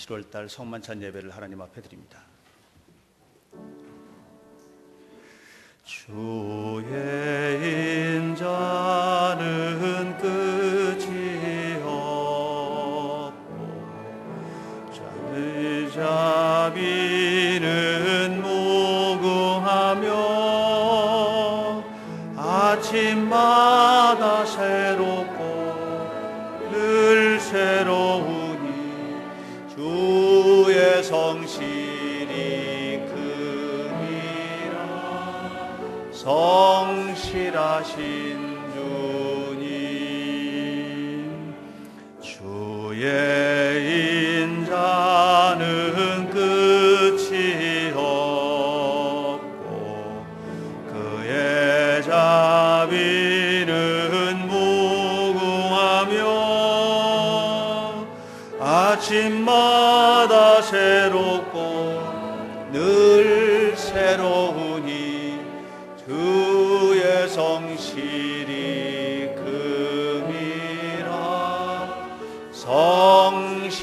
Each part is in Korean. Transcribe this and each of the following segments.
7월달 성만찬 예배를 하나님 앞에 드립니다. 주의 인자는 끝이 없고 자비는 무궁하며 아침마다 새롭고 늘 새로우니 주의 성실이 큼이라. 성실하신 주님, 주의 인자는 끝이 없고 그의 자비는 무궁하며 아침마다 새롭고 늘 새로우니 주의 성실이 큼이라. 성실하신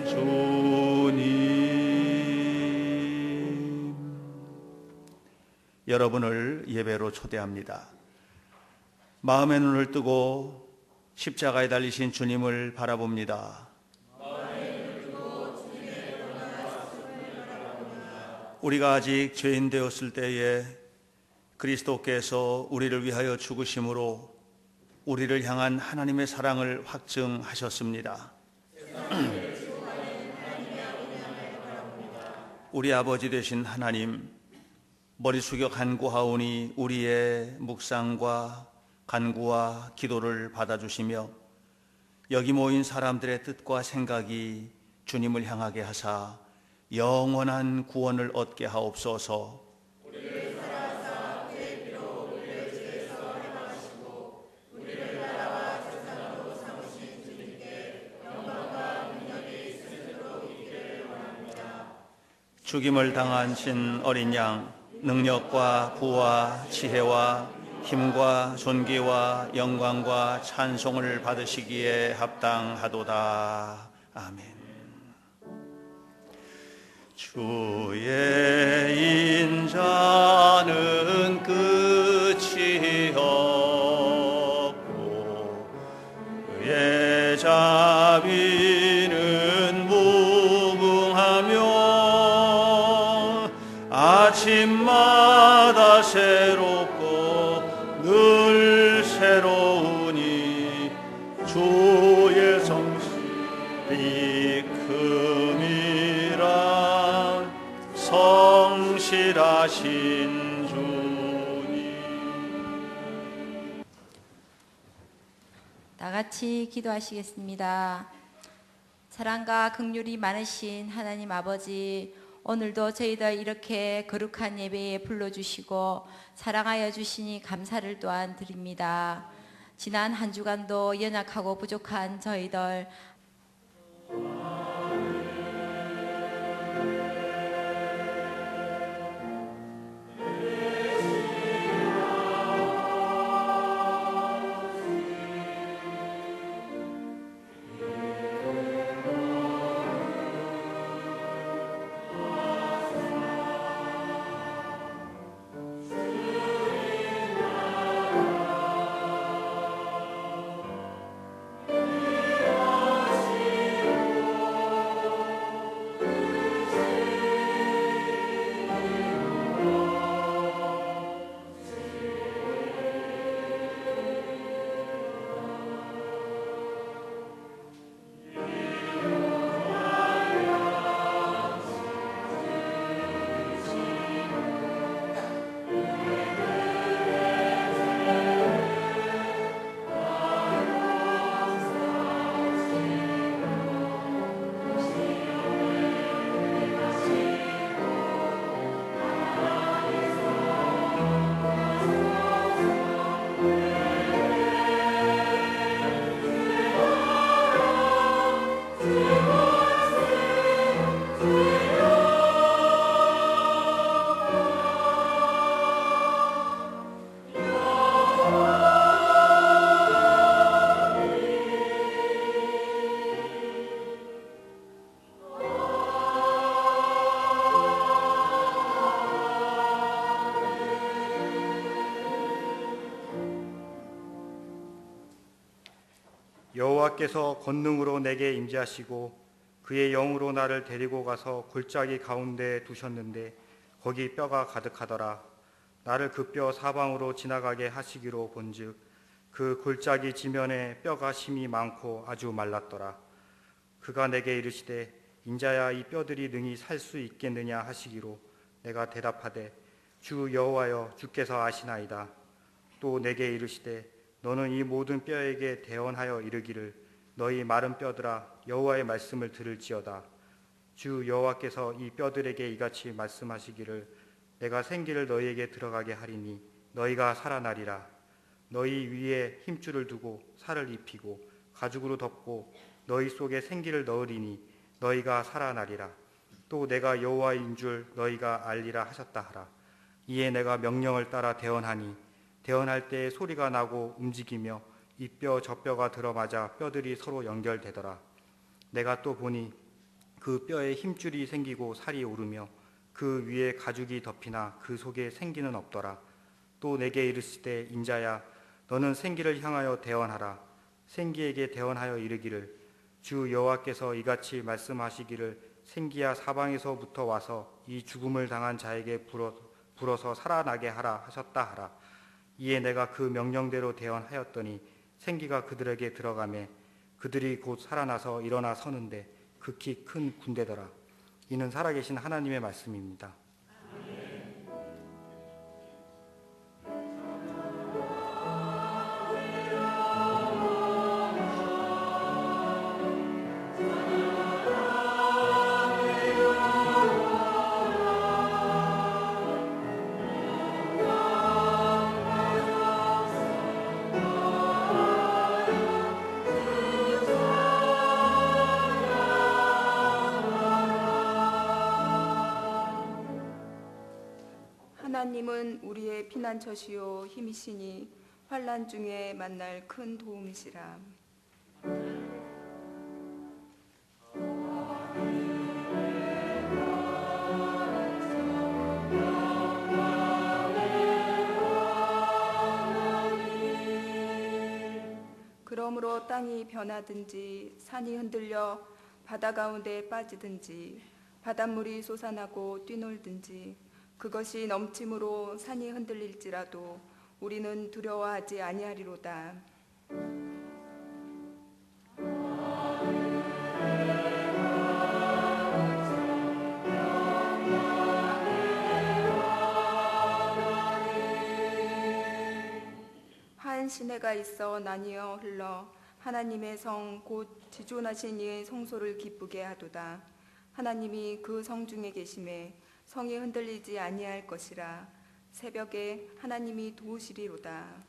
주님, 여러분을 예배로 초대합니다. 마음의 눈을 뜨고 십자가에 달리신 주님을 바라봅니다. 우리가 아직 죄인 되었을 때에 그리스도께서 우리를 위하여 죽으심으로 우리를 향한 하나님의 사랑을 확증하셨습니다. 우리 아버지 되신 하나님, 머리 숙여 간구하오니 우리의 묵상과 간구와 기도를 받아주시며 여기 모인 사람들의 뜻과 생각이 주님을 향하게 하사 영원한 구원을 얻게 하옵소서. 우리를 사랑하사 그의 피로 우리를 죄에서 해방하시고 우리를 나라와 세상으로 삼으신 주님께 영광과 능력이 있으므로 있기를 원합니다. 죽임을 당하신 어린 양, 능력과 부와 지혜와 힘과 존귀와 영광과 찬송을 받으시기에 합당하도다. 아멘. 주의 인자는 끝이 없고 그의 자비는 무궁하며 아침마다 새롭고 늘 새로우니 주의 성실이 큼이라. 성실하신 주님. 다 같이 기도하시겠습니다. 사랑과 긍휼이 많으신 하나님 아버지, 오늘도 저희들 이렇게 거룩한 예배에 불러주시고 사랑하여 주시니 감사를 또한 드립니다. 지난 한 주간도 연약하고 부족한 저희들 여호와께서 권능으로 내게 임재하시고 그의 영으로 나를 데리고 가서 골짜기 가운데 두셨는데 거기 뼈가 가득하더라. 나를 그 뼈 사방으로 지나가게 하시기로 본즉 그 골짜기 지면에 뼈가 심이 많고 아주 말랐더라. 그가 내게 이르시되 인자야 이 뼈들이 능히 살 수 있겠느냐 하시기로 내가 대답하되 주 여호와여 주께서 아시나이다. 또 내게 이르시되 너는 이 모든 뼈에게 대언하여 이르기를 너희 마른 뼈들아 여호와의 말씀을 들을지어다. 주 여호와께서 이 뼈들에게 이같이 말씀하시기를 내가 생기를 너희에게 들어가게 하리니 너희가 살아나리라. 너희 위에 힘줄을 두고 살을 입히고 가죽으로 덮고 너희 속에 생기를 넣으리니 너희가 살아나리라. 또 내가 여호와인 줄 너희가 알리라 하셨다 하라. 이에 내가 명령을 따라 대언하니 대언할 때에 소리가 나고 움직이며 이 뼈 저 뼈가 들어맞아 뼈들이 서로 연결되더라. 내가 또 보니 그 뼈에 힘줄이 생기고 살이 오르며 그 위에 가죽이 덮이나 그 속에 생기는 없더라. 또 내게 이르시되 인자야 너는 생기를 향하여 대언하라. 생기에게 대언하여 이르기를 주 여호와께서 이같이 말씀하시기를 생기야 사방에서부터 와서 이 죽음을 당한 자에게 불어서 살아나게 하라 하셨다 하라. 이에 내가 그 명령대로 대언하였더니 생기가 그들에게 들어가매 그들이 곧 살아나서 일어나 서는데 극히 큰 군대더라. 이는 살아계신 하나님의 말씀입니다. 하나님은 우리의 피난처시요 힘이시니 환난 중에 만날 큰 도움이시라. 그러므로 땅이 변하든지 산이 흔들려 바다 가운데 빠지든지 바닷물이 솟아나고 뛰놀든지 그것이 넘침으로 산이 흔들릴지라도 우리는 두려워하지 아니하리로다. 한 시내가 있어 나뉘어 흘러 하나님의 성 곧 지존하신 이의 성소를 기쁘게 하도다. 하나님이 그 성 중에 계심에 성이 흔들리지 아니할 것이라. 새벽에 하나님이 도우시리로다.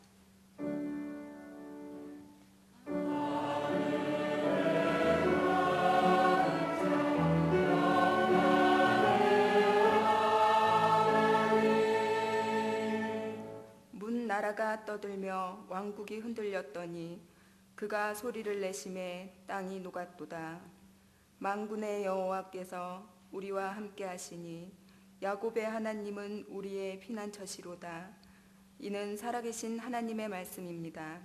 문 나라가 떠들며 왕국이 흔들렸더니 그가 소리를 내심에 땅이 녹았도다. 만군의 여호와께서 우리와 함께 하시니 야곱의 하나님은 우리의 피난처시로다. 이는 살아계신 하나님의 말씀입니다.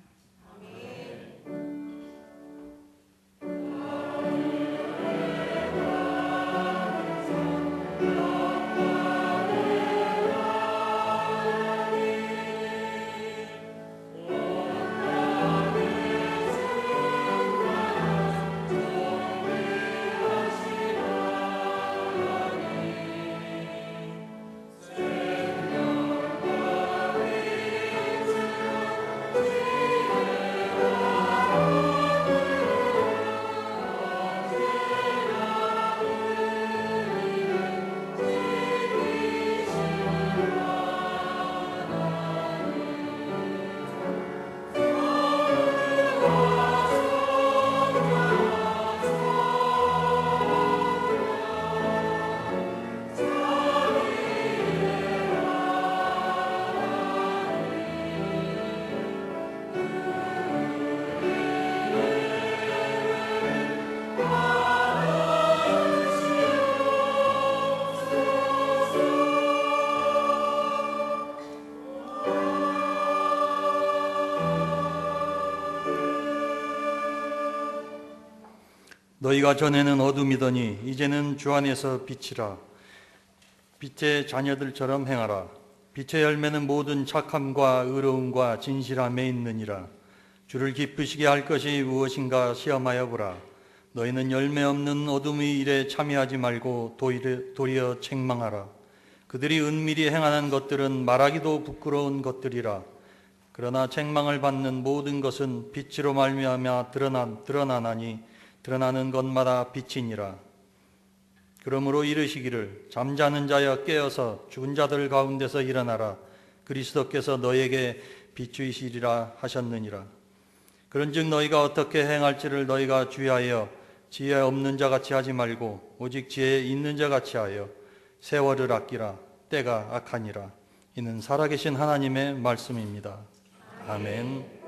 너희가 전에는 어둠이더니 이제는 주 안에서 빛이라. 빛의 자녀들처럼 행하라. 빛의 열매는 모든 착함과 의로움과 진실함에 있느니라. 주를 기쁘시게 할 것이 무엇인가 시험하여 보라. 너희는 열매 없는 어둠의 일에 참여하지 말고 도리어 책망하라. 그들이 은밀히 행하는 것들은 말하기도 부끄러운 것들이라. 그러나 책망을 받는 모든 것은 빛으로 말미암아 드러나나니 드러나는 것마다 빛이니라. 그러므로 이르시기를 잠자는 자여 깨어서 죽은 자들 가운데서 일어나라. 그리스도께서 너에게 비추이시리라 하셨느니라. 그런즉 너희가 어떻게 행할지를 너희가 주의하여 지혜 없는 자같이 하지 말고 오직 지혜 있는 자같이 하여 세월을 아끼라. 때가 악하니라. 이는 살아계신 하나님의 말씀입니다. 아멘.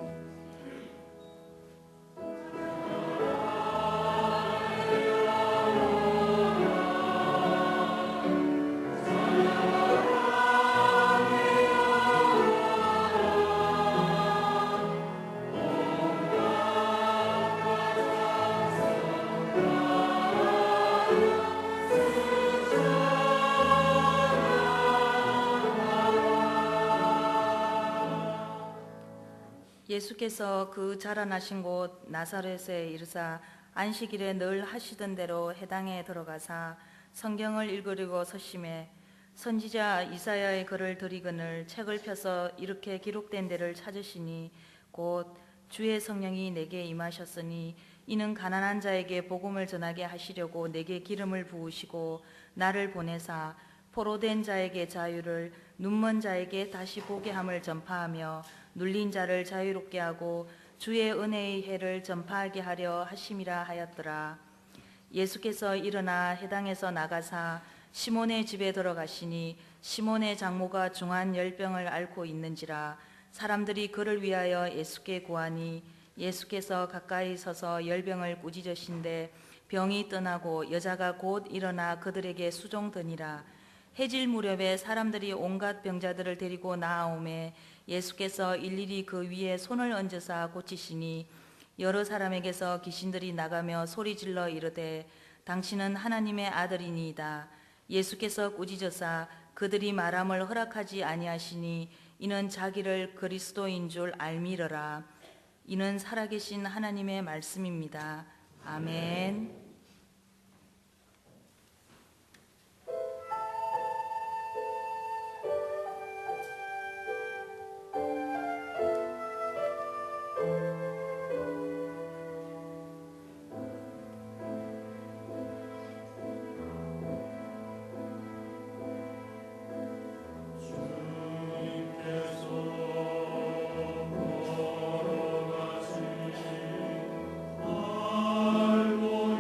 예수께서 그 자라나신 곳 나사렛에 이르사 안식일에 늘 하시던 대로 회당에 들어가사 성경을 읽으려고 서심해 선지자 이사야의 글을 들이거늘 책을 펴서 이렇게 기록된 데를 찾으시니 곧 주의 성령이 내게 임하셨으니 이는 가난한 자에게 복음을 전하게 하시려고 내게 기름을 부으시고 나를 보내사 포로된 자에게 자유를 눈먼 자에게 다시 보게 함을 전파하며 눌린 자를 자유롭게 하고 주의 은혜의 해를 전파하게 하려 하심이라 하였더라. 예수께서 일어나 회당에서 나가사 시몬의 집에 들어가시니 시몬의 장모가 중한 열병을 앓고 있는지라. 사람들이 그를 위하여 예수께 구하니 예수께서 가까이 서서 열병을 꾸짖으신데 병이 떠나고 여자가 곧 일어나 그들에게 수종드니라. 해질 무렵에 사람들이 온갖 병자들을 데리고 나아오매 예수께서 일일이 그 위에 손을 얹으사 고치시니 여러 사람에게서 귀신들이 나가며 소리질러 이르되 당신은 하나님의 아들이니이다. 예수께서 꾸짖으사 그들이 말함을 허락하지 아니하시니 이는 자기를 그리스도인 줄 알미러라. 이는 살아계신 하나님의 말씀입니다. 아멘. 알고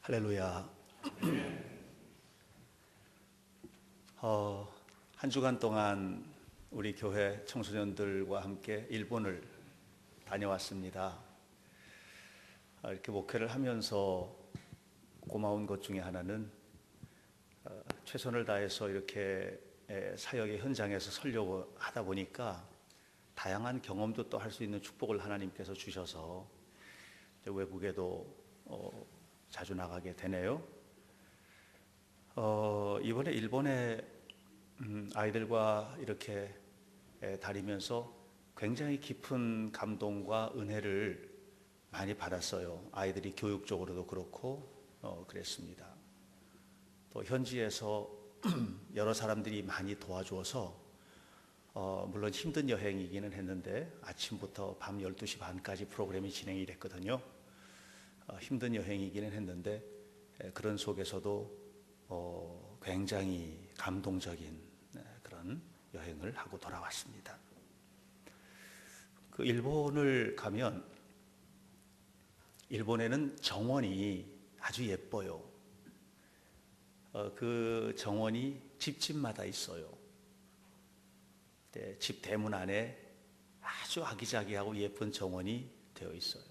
할렐루야. 한 주간 동안 우리 교회 청소년들과 함께 일본을 다녀왔습니다. 이렇게 목회를 하면서 고마운 것 중에 하나는 최선을 다해서 이렇게 사역의 현장에서 서려고 하다 보니까 다양한 경험도 또 할 수 있는 축복을 하나님께서 주셔서 외국에도 자주 나가게 되네요. 이번에 일본에 아이들과 이렇게 다니면서 굉장히 깊은 감동과 은혜를 많이 받았어요. 아이들이 교육적으로도 그렇고 그랬습니다. 또 현지에서 여러 사람들이 많이 도와주어서 물론 힘든 여행이기는 했는데 아침부터 밤 12시 반까지 프로그램이 진행이 됐거든요. 힘든 여행이기는 했는데 그런 속에서도 굉장히 감동적인 그런 여행을 하고 돌아왔습니다. 그 일본을 가면 일본에는 정원이 아주 예뻐요. 그 정원이 집집마다 있어요. 집 대문 안에 아주 아기자기하고 예쁜 정원이 되어 있어요.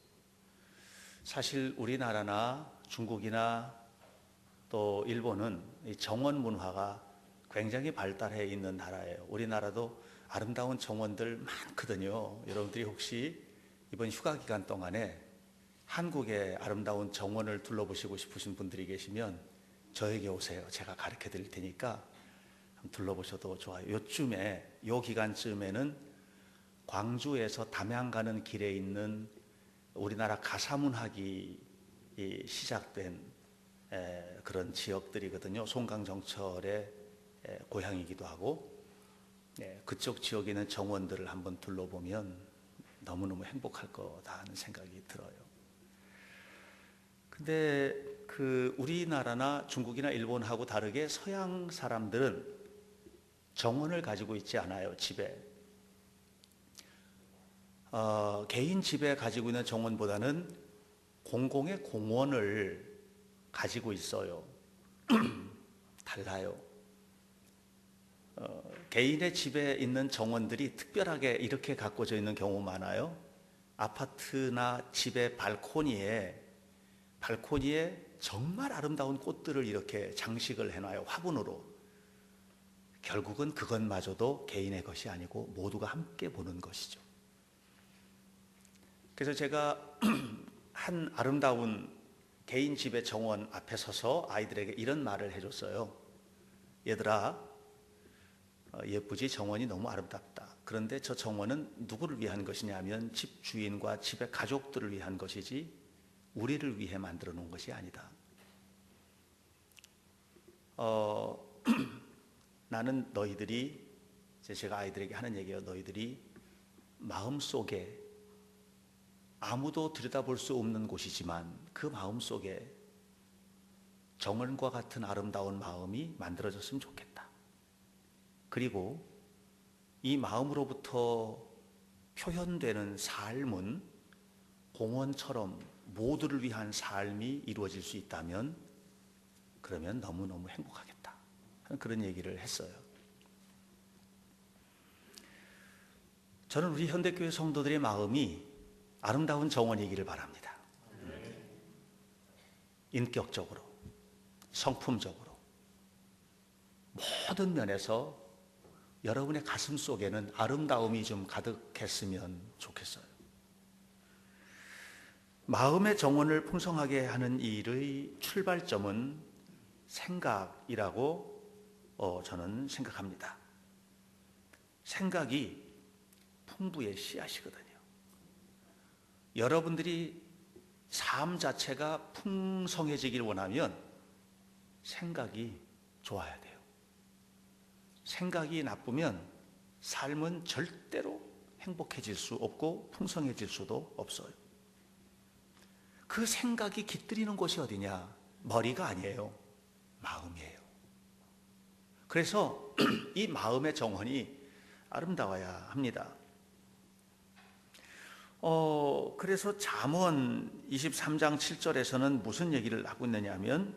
사실 우리나라나 중국이나 또 일본은 이 정원 문화가 굉장히 발달해 있는 나라예요. 우리나라도 아름다운 정원들 많거든요. 여러분들이 혹시 이번 휴가 기간 동안에 한국의 아름다운 정원을 둘러보시고 싶으신 분들이 계시면 저에게 오세요. 제가 가르쳐 드릴 테니까 한번 둘러보셔도 좋아요. 요 기간쯤에는 광주에서 담양 가는 길에 있는 우리나라 가사문학이 시작된 그런 지역들이거든요. 송강정철의 고향이기도 하고 그쪽 지역에 있는 정원들을 한번 둘러보면 너무너무 행복할 거다 하는 생각이 들어요. 근데 그 우리나라나 중국이나 일본하고 다르게 서양 사람들은 정원을 가지고 있지 않아요. 집에 개인 집에 가지고 있는 정원보다는 공공의 공원을 가지고 있어요. 달라요. 개인의 집에 있는 정원들이 특별하게 이렇게 가꿔져 있는 경우 많아요. 아파트나 집의 발코니에 정말 아름다운 꽃들을 이렇게 장식을 해놔요. 화분으로. 결국은 그것마저도 개인의 것이 아니고 모두가 함께 보는 것이죠. 그래서 제가 한 아름다운 개인 집의 정원 앞에 서서 아이들에게 이런 말을 해줬어요. 얘들아, 예쁘지? 정원이 너무 아름답다. 그런데 저 정원은 누구를 위한 것이냐 하면 집 주인과 집의 가족들을 위한 것이지 우리를 위해 만들어 놓은 것이 아니다. 나는 너희들이, 제가 아이들에게 하는 얘기예요. 너희들이 마음속에 아무도 들여다볼 수 없는 곳이지만 그 마음속에 정원과 같은 아름다운 마음이 만들어졌으면 좋겠다. 그리고 이 마음으로부터 표현되는 삶은 공원처럼 모두를 위한 삶이 이루어질 수 있다면 그러면 너무너무 행복하겠다. 그런 얘기를 했어요. 저는 우리 현대교회 성도들의 마음이 아름다운 정원이기를 바랍니다. 인격적으로, 성품적으로 모든 면에서 여러분의 가슴 속에는 아름다움이 좀 가득했으면 좋겠어요. 마음의 정원을 풍성하게 하는 일의 출발점은 생각이라고 저는 생각합니다. 생각이 풍부의 씨앗이거든요. 여러분들이 삶 자체가 풍성해지길 원하면 생각이 좋아야 돼요. 생각이 나쁘면 삶은 절대로 행복해질 수 없고 풍성해질 수도 없어요. 그 생각이 깃들이는 곳이 어디냐? 머리가 아니에요. 마음이에요. 그래서 이 마음의 정원이 아름다워야 합니다. 그래서 잠언 23장 7절에서는 무슨 얘기를 하고 있느냐면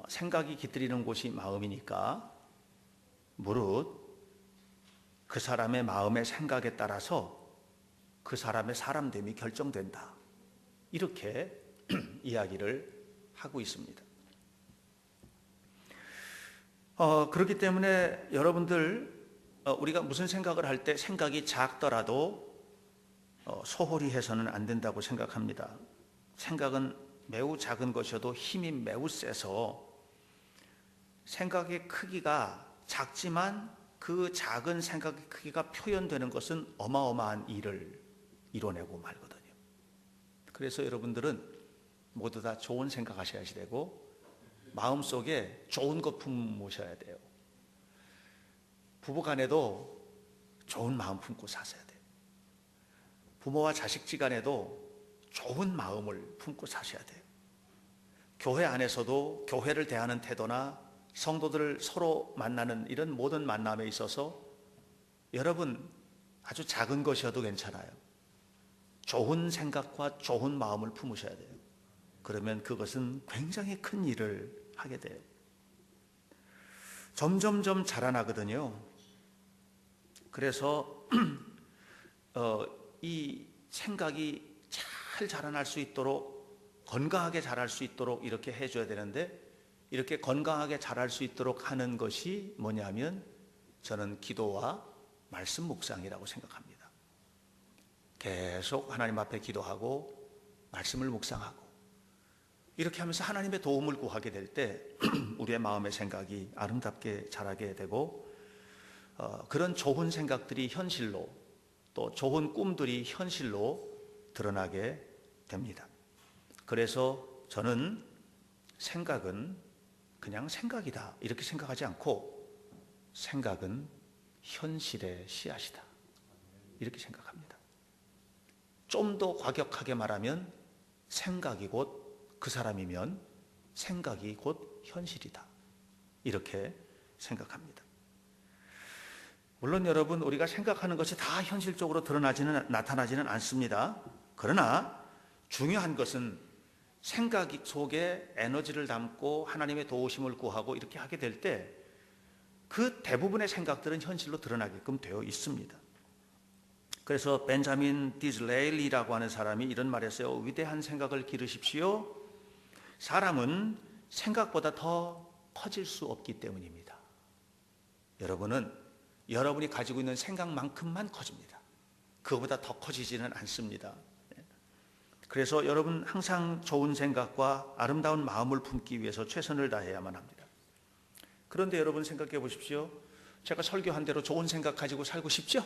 생각이 깃들이는 곳이 마음이니까 무릇 그 사람의 마음의 생각에 따라서 그 사람의 사람됨이 결정된다. 이렇게 이야기를 하고 있습니다. 그렇기 때문에 여러분들 우리가 무슨 생각을 할 때 생각이 작더라도 소홀히 해서는 안 된다고 생각합니다. 생각은 매우 작은 것이어도 힘이 매우 세서 생각의 크기가 작지만 그 작은 생각의 크기가 표현되는 것은 어마어마한 일을 이뤄내고 말거든요. 그래서 여러분들은 모두 다 좋은 생각하셔야 되고 마음속에 좋은 것 품으셔야 돼요. 부부간에도 좋은 마음 품고 사셔야 돼요. 부모와 자식지간에도 좋은 마음을 품고 사셔야 돼요. 교회 안에서도 교회를 대하는 태도나 성도들을 서로 만나는 이런 모든 만남에 있어서 여러분 아주 작은 것이어도 괜찮아요. 좋은 생각과 좋은 마음을 품으셔야 돼요. 그러면 그것은 굉장히 큰 일을 하게 돼요. 점점점 자라나거든요. 그래서 이 생각이 잘 자라날 수 있도록 건강하게 자랄 수 있도록 이렇게 해줘야 되는데 이렇게 건강하게 자랄 수 있도록 하는 것이 뭐냐면 저는 기도와 말씀 묵상이라고 생각합니다. 계속 하나님 앞에 기도하고 말씀을 묵상하고 이렇게 하면서 하나님의 도움을 구하게 될 때 우리의 마음의 생각이 아름답게 자라게 되고 그런 좋은 생각들이 현실로 또 좋은 꿈들이 현실로 드러나게 됩니다. 그래서 저는 생각은 그냥 생각이다 이렇게 생각하지 않고 생각은 현실의 씨앗이다 이렇게 생각합니다. 좀 더 과격하게 말하면 생각이 곧 그 사람이면 생각이 곧 현실이다 이렇게 생각합니다. 물론 여러분 우리가 생각하는 것이 다 현실적으로 나타나지는 않습니다. 그러나 중요한 것은 생각 속에 에너지를 담고 하나님의 도우심을 구하고 이렇게 하게 될 때 그 대부분의 생각들은 현실로 드러나게끔 되어 있습니다. 그래서 벤자민 디즈레일리라고 하는 사람이 이런 말을 했어요. 위대한 생각을 기르십시오. 사람은 생각보다 더 커질 수 없기 때문입니다. 여러분은 여러분이 가지고 있는 생각만큼만 커집니다. 그거보다 더 커지지는 않습니다. 그래서 여러분 항상 좋은 생각과 아름다운 마음을 품기 위해서 최선을 다해야만 합니다. 그런데 여러분 생각해 보십시오. 제가 설교한 대로 좋은 생각 가지고 살고 싶죠?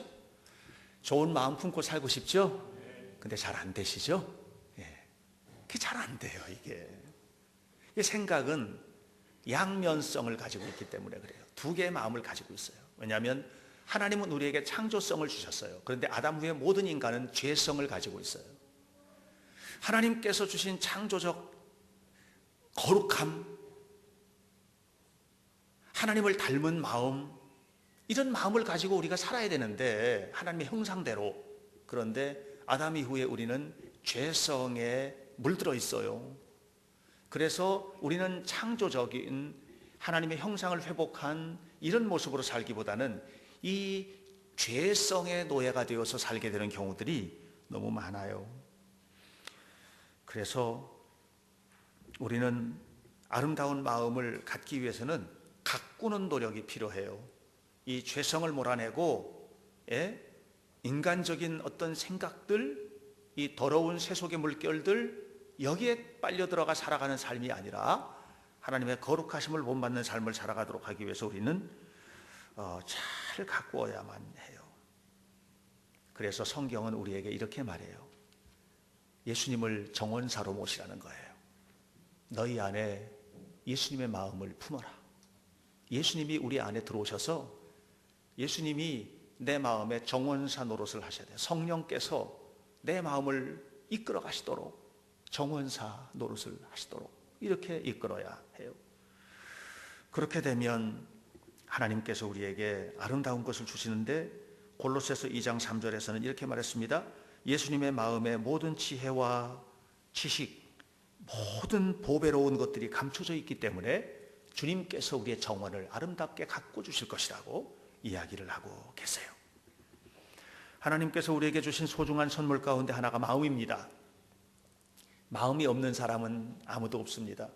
좋은 마음 품고 살고 싶죠? 근데 잘 안 되시죠? 그게 잘 안 돼요, 이게. 이 생각은 양면성을 가지고 있기 때문에 그래요. 두 개의 마음을 가지고 있어요. 왜냐하면 하나님은 우리에게 창조성을 주셨어요. 그런데 아담 후에 모든 인간은 죄성을 가지고 있어요. 하나님께서 주신 창조적 거룩함, 하나님을 닮은 마음, 이런 마음을 가지고 우리가 살아야 되는데 하나님의 형상대로. 그런데 아담 이후에 우리는 죄성에 물들어 있어요. 그래서 우리는 창조적인 하나님의 형상을 회복한 이런 모습으로 살기보다는 이 죄성의 노예가 되어서 살게 되는 경우들이 너무 많아요. 그래서 우리는 아름다운 마음을 갖기 위해서는 가꾸는 노력이 필요해요. 이 죄성을 몰아내고 인간적인 어떤 생각들, 이 더러운 세속의 물결들 여기에 빨려 들어가 살아가는 삶이 아니라 하나님의 거룩하심을 본받는 삶을 살아가도록 하기 위해서 우리는 잘 가꾸어야만 해요. 그래서 성경은 우리에게 이렇게 말해요. 예수님을 정원사로 모시라는 거예요. 너희 안에 예수님의 마음을 품어라. 예수님이 우리 안에 들어오셔서 예수님이 내 마음에 정원사 노릇을 하셔야 돼요. 성령께서 내 마음을 이끌어 가시도록 정원사 노릇을 하시도록 이렇게 이끌어야 해요. 그렇게 되면 하나님께서 우리에게 아름다운 것을 주시는데 골로새서 2장 3절에서는 이렇게 말했습니다. 예수님의 마음에 모든 지혜와 지식, 모든 보배로운 것들이 감춰져 있기 때문에 주님께서 우리의 정원을 아름답게 가꿔 주실 것이라고 이야기를 하고 계세요. 하나님께서 우리에게 주신 소중한 선물 가운데 하나가 마음입니다. 마음이 없는 사람은 아무도 없습니다.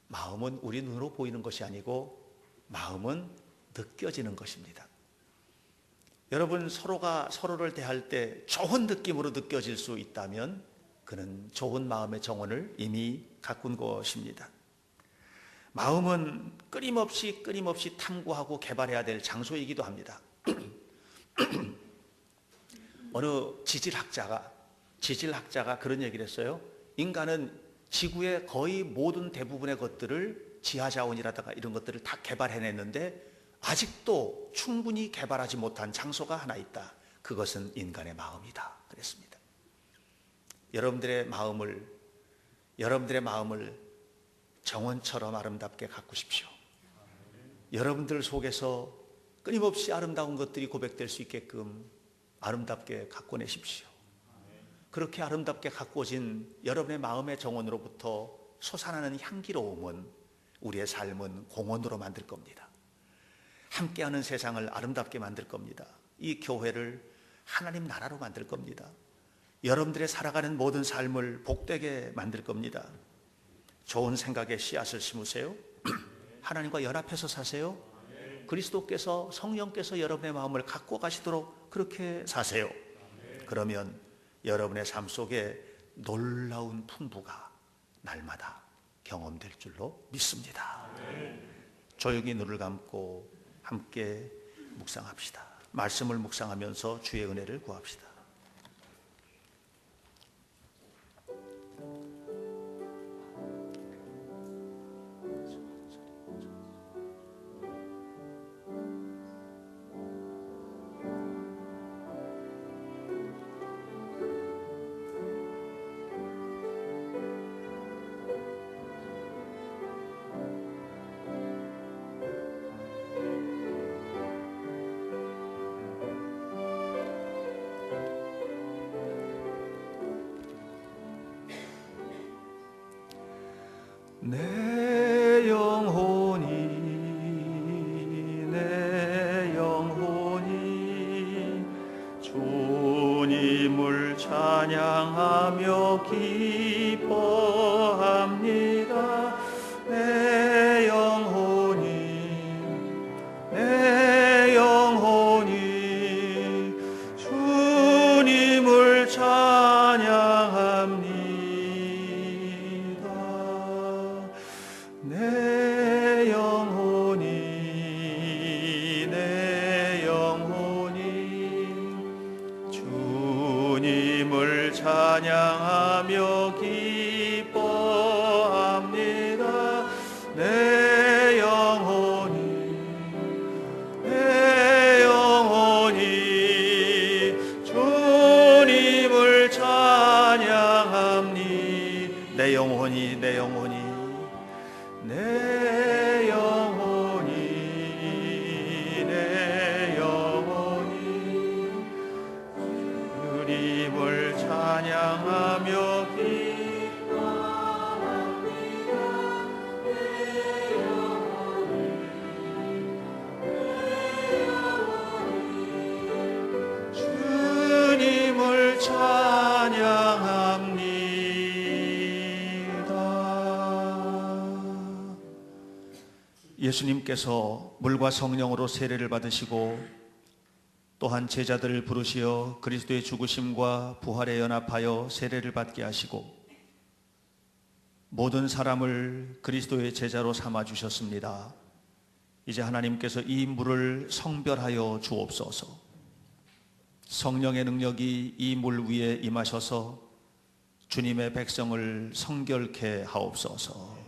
마음은 우리 눈으로 보이는 것이 아니고 마음은 느껴지는 것입니다. 여러분, 서로가 서로를 대할 때 좋은 느낌으로 느껴질 수 있다면 그는 좋은 마음의 정원을 이미 가꾼 것입니다. 마음은 끊임없이 탐구하고 개발해야 될 장소이기도 합니다. 어느 지질학자가 그런 얘기를 했어요. 인간은 지구의 거의 모든 대부분의 것들을 지하자원이라든가 이런 것들을 다 개발해냈는데 아직도 충분히 개발하지 못한 장소가 하나 있다. 그것은 인간의 마음이다. 그랬습니다. 여러분들의 마음을 정원처럼 아름답게 가꾸십시오. 여러분들 속에서 끊임없이 아름다운 것들이 고백될 수 있게끔 아름답게 가꿔내십시오. 그렇게 아름답게 가꾸어진 여러분의 마음의 정원으로부터 솟아나는 향기로움은 우리의 삶은 공원으로 만들 겁니다. 함께하는 세상을 아름답게 만들 겁니다. 이 교회를 하나님 나라로 만들 겁니다. 여러분들의 살아가는 모든 삶을 복되게 만들 겁니다. 좋은 생각에 씨앗을 심으세요. 하나님과 연합해서 사세요. 그리스도께서, 성령께서 여러분의 마음을 갖고 가시도록 그렇게 사세요. 그러면 여러분의 삶 속에 놀라운 풍부가 날마다 경험될 줄로 믿습니다. 조용히 눈을 감고 함께 묵상합시다. 말씀을 묵상하면서 주의 은혜를 구합시다. 내 영혼이 주님을 찬양하며 기뻐합니다. 내 영혼이 주님을 찬양합니다. 내 영혼이 주님을 찬양하며 기뻐합니다. 내 영혼이 주님을 찬양합니다. 내 영혼이 주님을 찬양하며 주님을 찬양합니다. 예수님께서 물과 성령으로 세례를 받으시고 또한 제자들을 부르시어 그리스도의 죽으심과 부활에 연합하여 세례를 받게 하시고 모든 사람을 그리스도의 제자로 삼아 주셨습니다. 이제 하나님께서 이 물을 성별하여 주옵소서. 성령의 능력이 이 물 위에 임하셔서 주님의 백성을 성결케 하옵소서.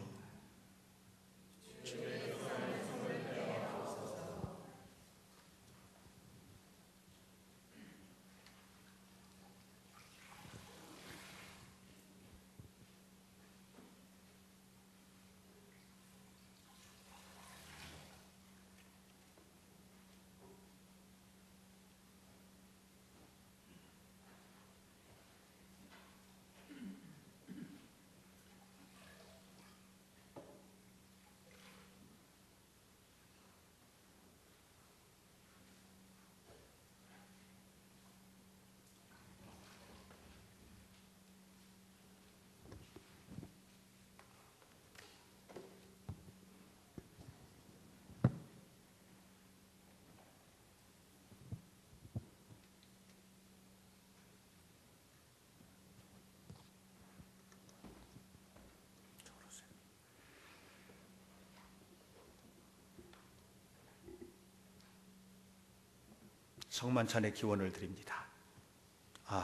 성만찬의 기원을 드립니다.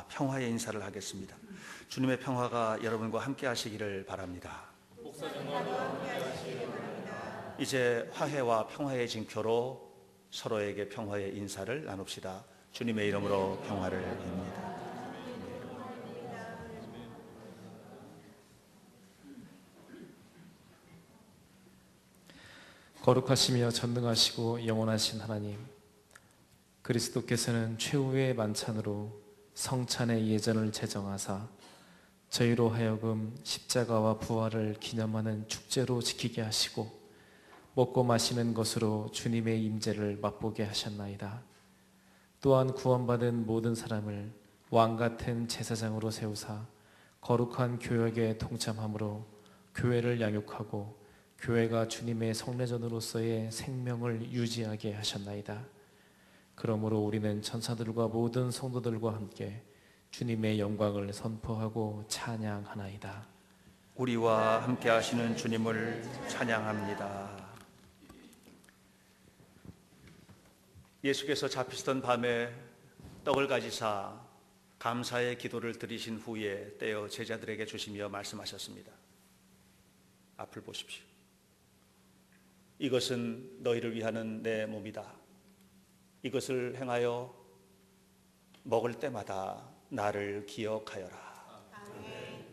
평화의 인사를 하겠습니다. 주님의 평화가 여러분과 함께 하시기를 바랍니다. 이제 화해와 평화의 징표로 서로에게 평화의 인사를 나눕시다. 주님의 이름으로 평화를 빕니다. 거룩하시며 전능하시고 영원하신 하나님, 그리스도께서는 최후의 만찬으로 성찬의 예전을 제정하사 저희로 하여금 십자가와 부활을 기념하는 축제로 지키게 하시고 먹고 마시는 것으로 주님의 임재를 맛보게 하셨나이다. 또한 구원받은 모든 사람을 왕같은 제사장으로 세우사 거룩한 교역에 동참함으로 교회를 양육하고 교회가 주님의 성례전으로서의 생명을 유지하게 하셨나이다. 그러므로 우리는 천사들과 모든 성도들과 함께 주님의 영광을 선포하고 찬양하나이다. 우리와 함께 하시는 주님을 찬양합니다. 예수께서 잡히시던 밤에 떡을 가지사 감사의 기도를 드리신 후에 떼어 제자들에게 주시며 말씀하셨습니다. 앞을 보십시오. 이것은 너희를 위하는 내 몸이다. 이것을 행하여 먹을 때마다 나를 기억하여라. 아멘.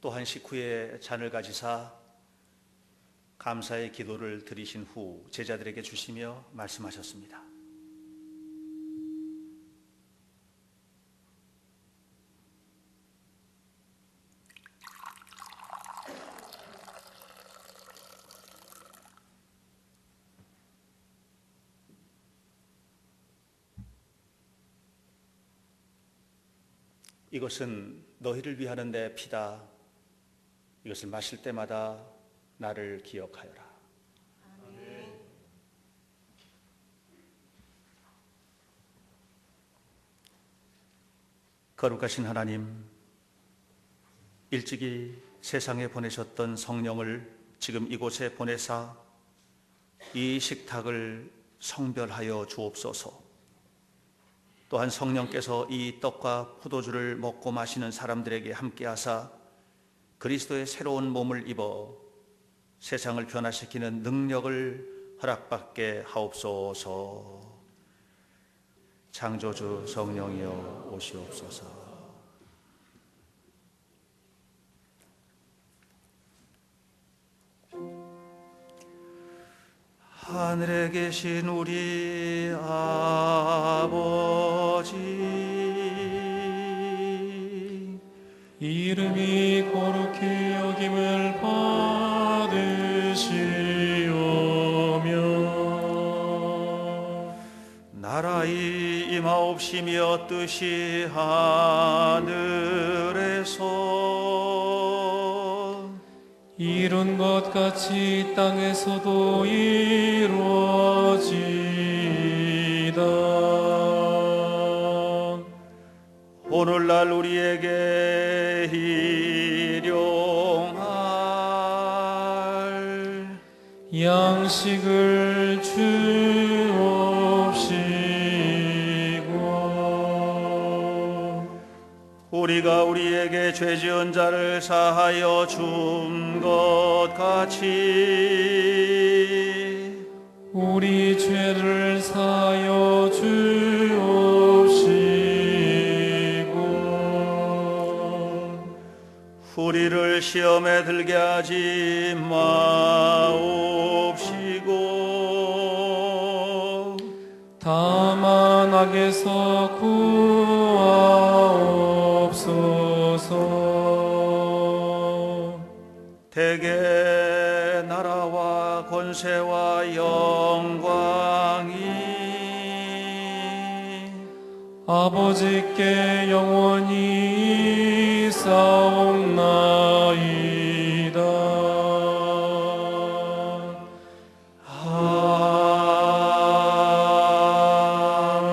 또한 식후에 잔을 가지사 감사의 기도를 드리신 후 제자들에게 주시며 말씀하셨습니다. 이것은 너희를 위하는 내 피다. 이것을 마실 때마다 나를 기억하여라. 아멘. 거룩하신 하나님, 일찍이 세상에 보내셨던 성령을 지금 이곳에 보내사 이 식탁을 성별하여 주옵소서. 또한 성령께서 이 떡과 포도주를 먹고 마시는 사람들에게 함께하사 그리스도의 새로운 몸을 입어 세상을 변화시키는 능력을 허락받게 하옵소서. 창조주 성령이여 오시옵소서. 하늘에 계신 우리 아버지, 이름이 거룩히 여김을 받으시오며 나라의 임하옵시며 뜻이 하늘에서 이룬 것 같이 땅에서도 이루어지이다. 오늘날 우리에게 일용할 양식을 주옵시고 우리가 우리에게 죄 지은 자를 사하여 준 것 같이 우리 죄를 사하여 주옵시고 우리를 시험에 들게 하지 마옵시고 다만 악에서 구하옵소서. 대개 나라와 권세와 영광이 아버지께 영원히 있사옵나이다.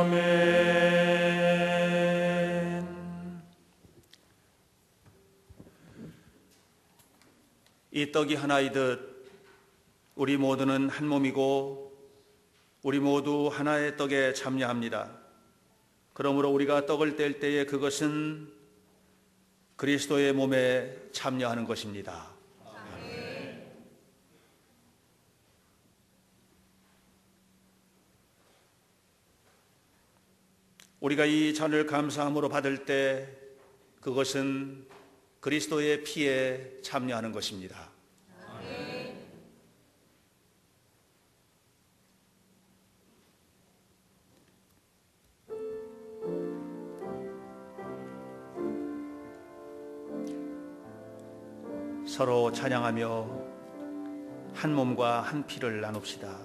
아멘. 떡이 하나이듯 우리 모두는 한 몸이고 우리 모두 하나의 떡에 참여합니다. 그러므로 우리가 떡을 뗄 때에 그것은 그리스도의 몸에 참여하는 것입니다. 우리가 이 잔을 감사함으로 받을 때 그것은 그리스도의 피에 참여하는 것입니다. 서로 찬양하며 한 몸과 한 피를 나눕시다.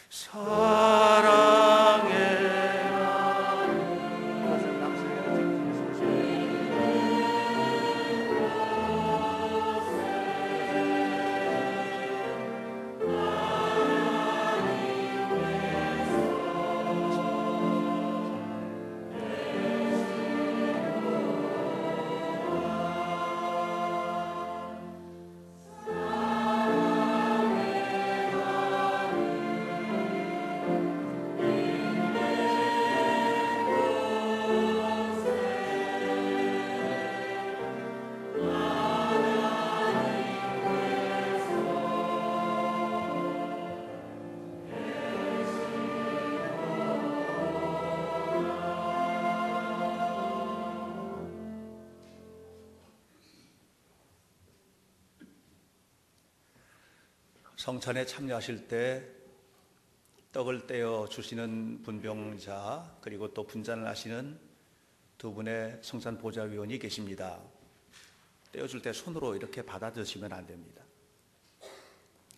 사랑해 성찬에 참여하실 때 떡을 떼어 주시는 분병자 그리고 또 분잔을 하시는 두 분의 성찬 보좌위원이 계십니다. 떼어줄 때 손으로 이렇게 받아 드시면 안 됩니다.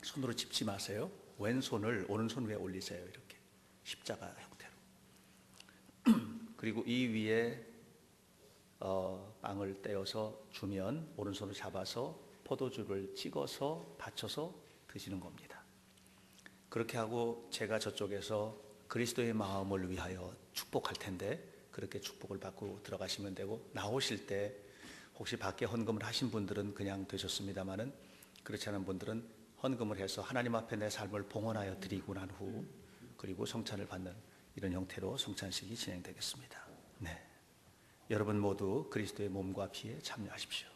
손으로 짚지 마세요. 왼손을 오른손 위에 올리세요. 이렇게 십자가 형태로. 그리고 이 위에 빵을 떼어서 주면 오른손을 잡아서 포도주를 찍어서 받쳐서 드시는 겁니다. 그렇게 하고 제가 저쪽에서 그리스도의 마음을 위하여 축복할 텐데 그렇게 축복을 받고 들어가시면 되고, 나오실 때 혹시 밖에 헌금을 하신 분들은 그냥 되셨습니다마는 그렇지 않은 분들은 헌금을 해서 하나님 앞에 내 삶을 봉헌하여 드리고 난 후 그리고 성찬을 받는 이런 형태로 성찬식이 진행되겠습니다. 네, 여러분 모두 그리스도의 몸과 피에 참여하십시오.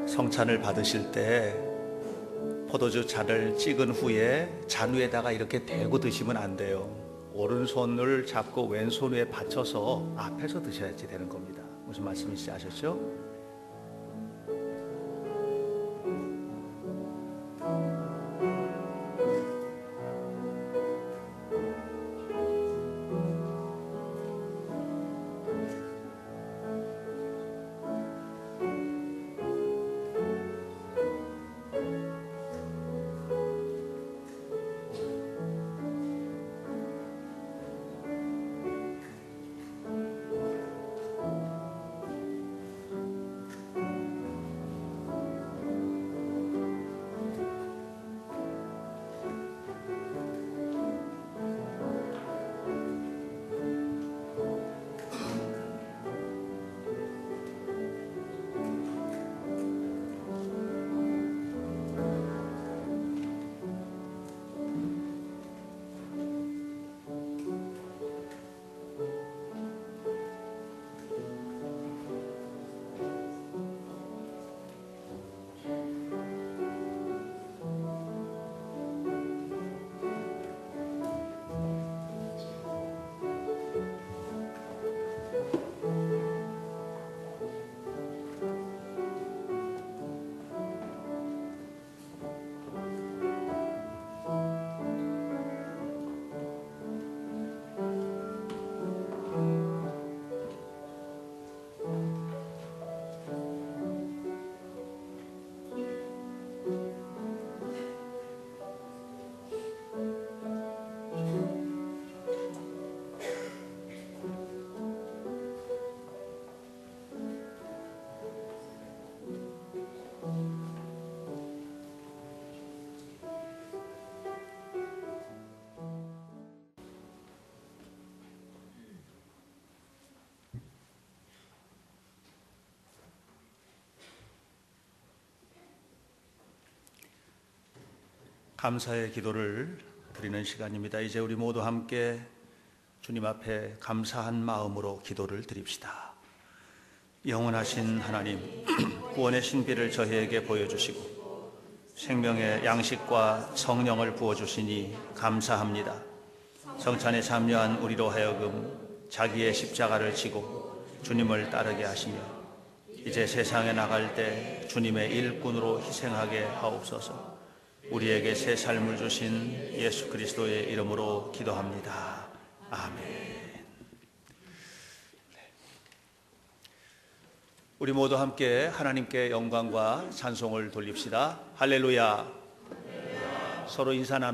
성찬을 받으실 때 포도주 잔을 찍은 후에 잔 위에다가 이렇게 대고 드시면 안 돼요. 오른손을 잡고 왼손 위에 받쳐서 앞에서 드셔야지 되는 겁니다. 무슨 말씀인지 아셨죠? 감사의 기도를 드리는 시간입니다. 이제 우리 모두 함께 주님 앞에 감사한 마음으로 기도를 드립시다. 영원하신 하나님, 구원의 신비를 저희에게 보여주시고 생명의 양식과 성령을 부어주시니 감사합니다. 성찬에 참여한 우리로 하여금 자기의 십자가를 지고 주님을 따르게 하시며 이제 세상에 나갈 때 주님의 일꾼으로 희생하게 하옵소서. 우리에게 새 삶을 주신 예수 그리스도의 이름으로 기도합니다. 아멘. 우리 모두 함께 하나님께 영광과 찬송을 돌립시다. 할렐루야. 서로 인사 나누